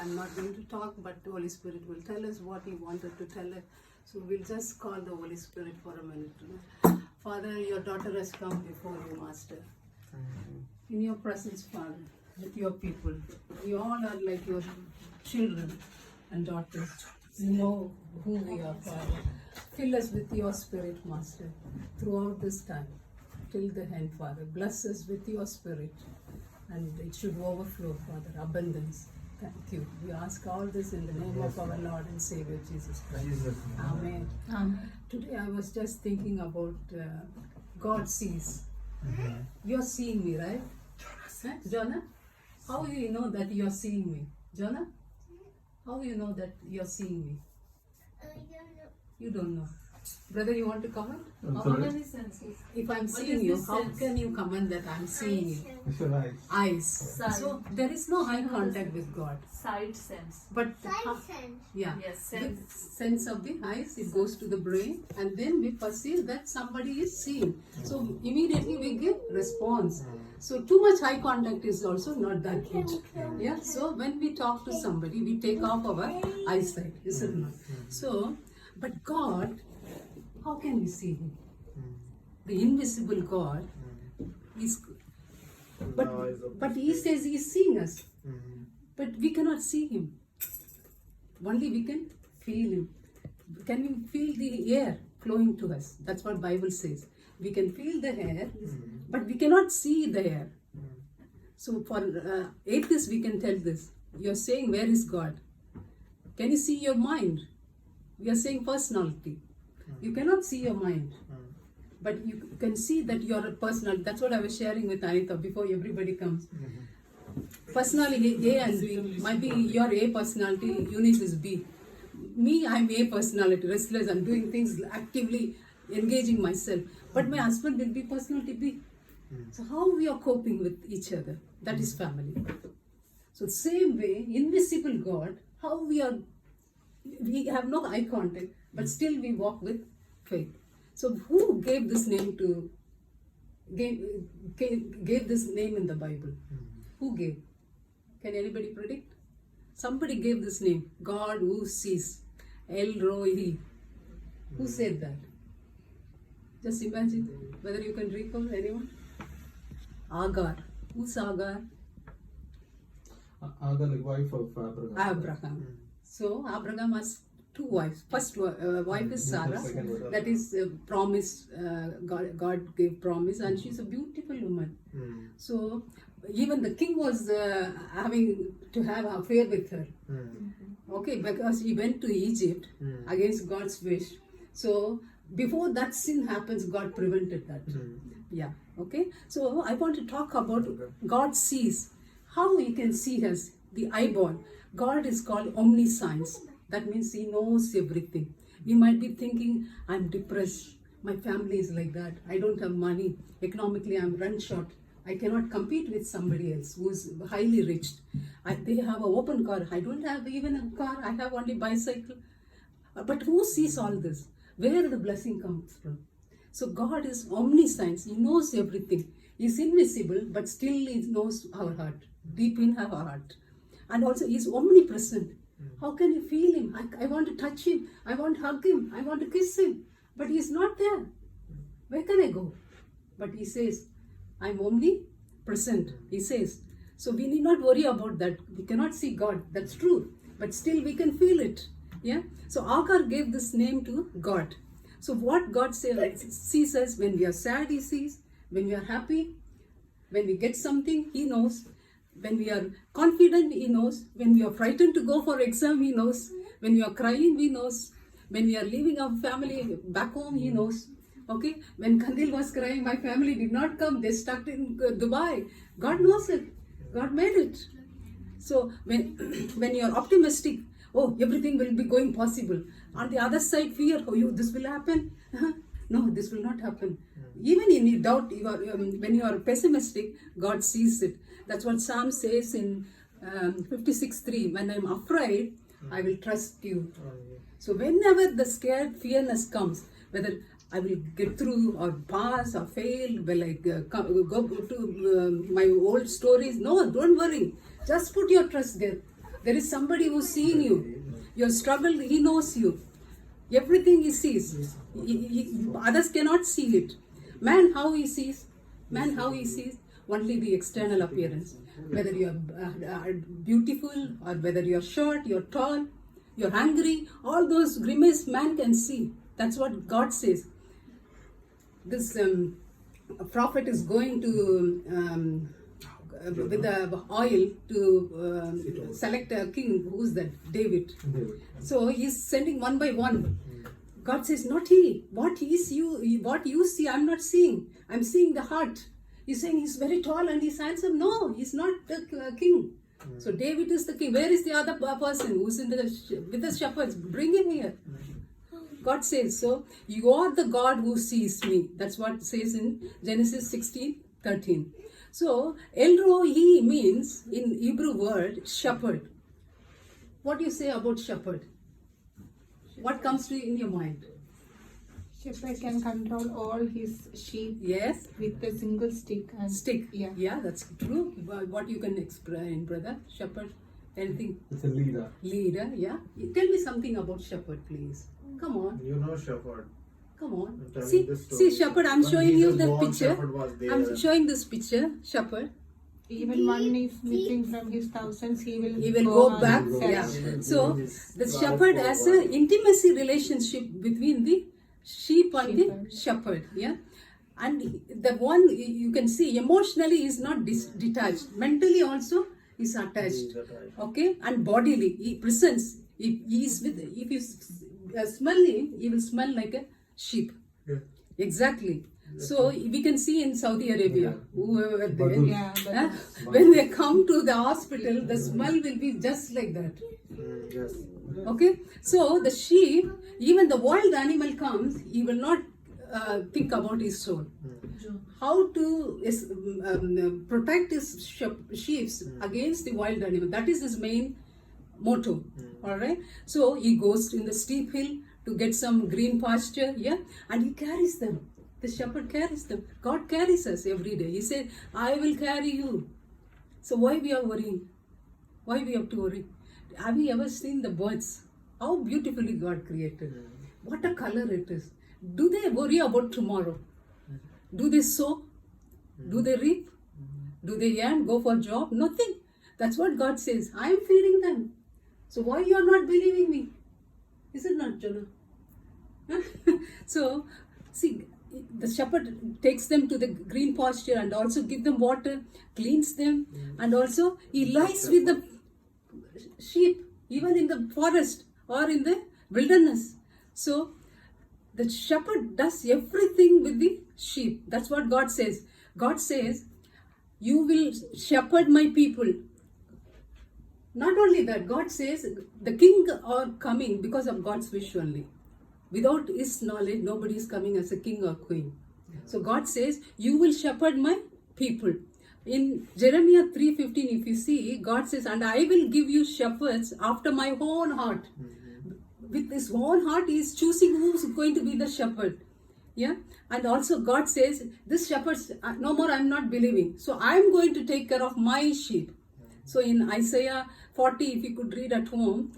I'm not going to talk, but the Holy Spirit will tell us what He wanted to tell us. So we'll just call the Holy Spirit for a minute. Father, your daughter has come before you, Master. In your presence, Father, with your people. We all are like your children and daughters. We know who we are, Father. Fill us with your Spirit, Master, throughout this time, till the end, Father. Bless us with your Spirit, and it should overflow, Father, abundance. Thank you. We ask all this in the name of our Lord and Savior, Jesus Christ. Amen. Today I was just thinking about God sees. You're seeing me, right? Jonah? How do you know that you're seeing me? Jonah? How do you know that you're seeing me? You don't know. Brother, you want to comment? How many senses? If I'm What seeing is you, this how sense? can you comment that I'm seeing you? With your eyes. Eyes. Sight. So there is no eye contact with God. Sight sense. But Sense. yeah, Yes, the sense. sense of the eyes, it goes to the brain, and then we perceive that somebody is seeing. So immediately we give response. So too much eye contact is also not that good. Yeah. So when we talk to somebody, we take off our eyesight, isn't it? So, but God, how can we see Him? The invisible God is, but He says He is seeing us. But we cannot see Him. Only we can feel Him. Can we feel the air flowing to us? That's what Bible says. We can feel the air, but we cannot see the air. So for atheists, we can tell this. You're saying, where is God? Can you see your mind? We are saying personality. You cannot see your mind. But you can see that you're a personality. That's what I was sharing with Anita before everybody comes. Personality A and B. Might be your A personality, Eunice is B. Me, I'm A personality, restless. I'm doing things actively, engaging myself. But my husband will be personality B. So how we are coping with each other? That is family. So same way, invisible God, how we have no eye contact, but still we walk with faith. So who gave this name to, gave this name in the Bible? Who gave? Can anybody predict? Somebody gave this name, God who sees. El Roi. Who said that? Just imagine whether you can recall anyone. Agar. Who's Agar? Agar, like wife of Abraham. Abraham. So Abraham has two wives. First wife is Sarah. Second was That is promised. God gave promise, and she's a beautiful woman. So even the king was having to have an affair with her. Okay, because he went to Egypt against God's wish. So before that sin happens, God prevented that. Yeah. Okay. So I want to talk about God sees. How He can see us, the eyeball. God is called omniscience. That means He knows everything. We might be thinking, I'm depressed. My family is like that. I don't have money. Economically, I'm run short. I cannot compete with somebody else who is highly rich. They have an open car. I don't have even a car. I have only bicycle. But who sees all this? Where the blessing comes from? So God is omniscience. He knows everything. He's invisible, but still He knows our heart, deep in our heart. And also He's omnipresent. How can you feel Him? I want to touch Him. I want to hug Him. I want to kiss Him. But He's not there. Where can I go? But He says, I'm omnipresent. He says. So we need not worry about that. We cannot see God. That's true. But still we can feel it. Yeah. So Agar gave this name to God. So what God sees us when we are sad, He sees. When we are happy, when we get something, He knows. When we are confident, He knows. When we are frightened to go for exam, He knows. When we are crying, He knows. When we are leaving our family back home, He knows. Okay, when Kandil was crying, my family did not come. They stuck in Dubai. God knows it. God made it. So when you are optimistic, oh, everything will be going possible. On the other side, fear, oh, this will happen. No, this will not happen. Even in doubt, when you are pessimistic, God sees it. That's what Psalm says in 56:3. When I'm afraid, I will trust you. So whenever the scared fearness comes, whether I will get through or pass or fail, will I go to my old stories? No, don't worry. Just put your trust there. There is somebody who's seeing you. Your struggle, he knows you. Everything he sees. Others cannot see it. Man, how he sees? Man, how he sees? Only the external appearance. Whether you are beautiful or whether you are short, you're tall, you're hungry, all those grimace man can see. That's what God says. This prophet is going to with the oil to select a king. Who's that? David. So he's sending one by one. God says, not he. What you see, I'm not seeing. I'm seeing the heart. He's saying he's very tall and he's handsome. No, he's not the king. So David is the king. Where is the other person who's with the shepherds? Bring him here. God says, so you are the God who sees me. That's what it says in Genesis 16:13. So El Roi means in Hebrew word shepherd. What do you say about shepherd? What comes to you in your mind? Shepherd can control all his sheep Yes, with a single stick. And stick. Yeah. That's true. What you can explain, brother? Shepherd, anything? It's a leader. Leader, yeah. Tell me something about shepherd, please. Come on, You know shepherd. come on. I'm telling See, this story. shepherd. I'm When showing you Jesus the born, picture. shepherd was there. I'm showing this picture. Shepherd. Even one is missing from his thousands, he will Go on back. and Yeah. search. So the shepherd has an intimacy relationship between the sheep and the shepherd. Yeah. And the one you can see emotionally is not detached. Mentally also is attached. Okay. And bodily he presents. If you smell him, he will smell like a sheep. Yeah. Exactly. So we can see in Saudi Arabia, whoever there, Yeah, but when they come to the hospital, the smell will be just like that. Yes. Okay, so the sheep, even the wild animal comes, he will not think about his soul. How to protect his sheep against the wild animal? That is his main motto. All right. So he goes in the steep hill to get some green pasture. Yeah, and he carries them. The shepherd carries them. God carries us every day. He said, I will carry you. So why we are worrying? Why we have to worry? Have you ever seen the birds? How beautifully God created. What a color it is. Do they worry about tomorrow? Do they sow? Do they reap? Do they yearn, go for a job? Nothing. That's what God says. I am feeding them. So why you are not believing me? Is it not, Jonah? So, see, the shepherd takes them to the green pasture and also give them water, cleans them, and also he lies with the sheep, even in the forest or in the wilderness. So the shepherd does everything with the sheep. That's what God says. God says, you will shepherd my people. Not only that, God says the king are coming because of God's wish only. Without his knowledge, nobody is coming as a king or queen. So God says, you will shepherd my people. In Jeremiah 3:15, if you see, God says, and I will give you shepherds after my own heart. With his own heart, he is choosing who's going to be the shepherd. Yeah. And also God says, this shepherds, no more I'm not believing. So I'm going to take care of my sheep. So in Isaiah 40, if you could read at home,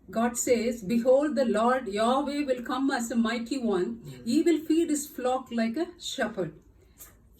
God says, behold, the Lord Yahweh will come as a mighty one. He will feed his flock like a shepherd.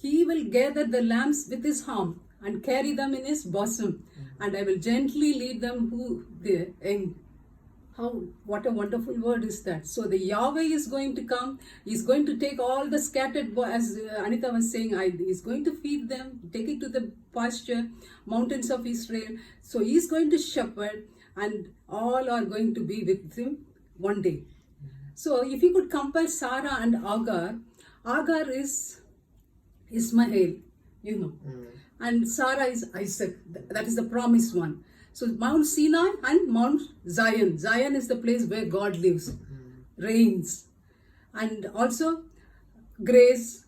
He will gather the lambs with his arm and carry them in his bosom. And I will gently lead them who they young. What a wonderful word is that. So the Yahweh is going to come. He's going to take all the scattered, as Anita was saying, he's going to feed them, take it to the pasture, mountains of Israel. So he's going to shepherd and all are going to be with him one day. So if you could compare Sarah and Agar, Agar is Ismael, you know, and Sarah is Isaac. That is the promised one. So Mount Sinai and Mount Zion. Zion is the place where God lives, reigns, and also grace.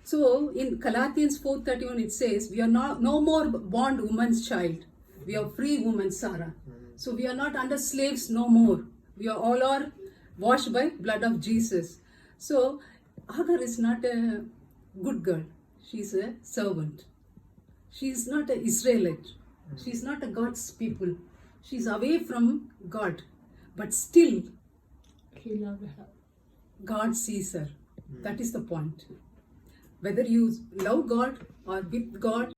So in Galatians 4:31 it says, we are no more bond woman's child. We are free woman, Sarah. So we are not under slaves no more. We are all are washed by blood of Jesus. So Agar is not a good girl. She's a servant. She is not an Israelite. She is not a God's people. She's away from God, but still He loved her. God sees her. That is the point. Whether you love God or with God,